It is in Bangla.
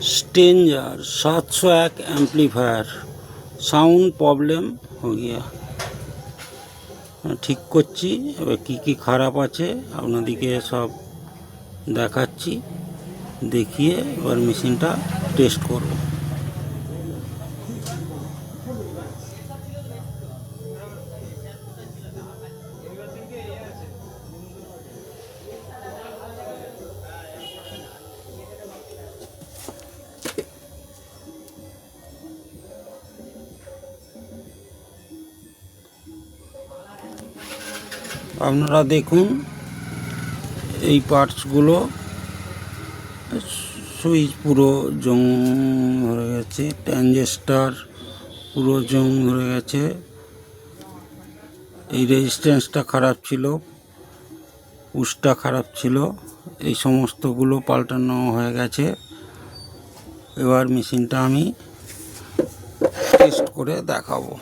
स्ट्रेंजर 701 एम्पलीफायर साउंड प्रॉब्लम हो गया। ঠিক করছি। এবার কী কী খারাপ আছে আপনাদেরকে সব দেখাচ্ছি, দেখিয়ে এবার মেশিনটা টেস্ট করব। আপনারা দেখুন এই পার্টসগুলো, সুইচ পুরো জং ধরে গেছে, ট্রানজিস্টর পুরো জং ধরে গেছে, এই রেজিস্ট্যান্সটা খারাপ ছিল, পুশটা খারাপ ছিল, এই সমস্তগুলো পাল্টানো হয়ে গেছে। এবার মেশিনটা আমি টেস্ট করে দেখাবো।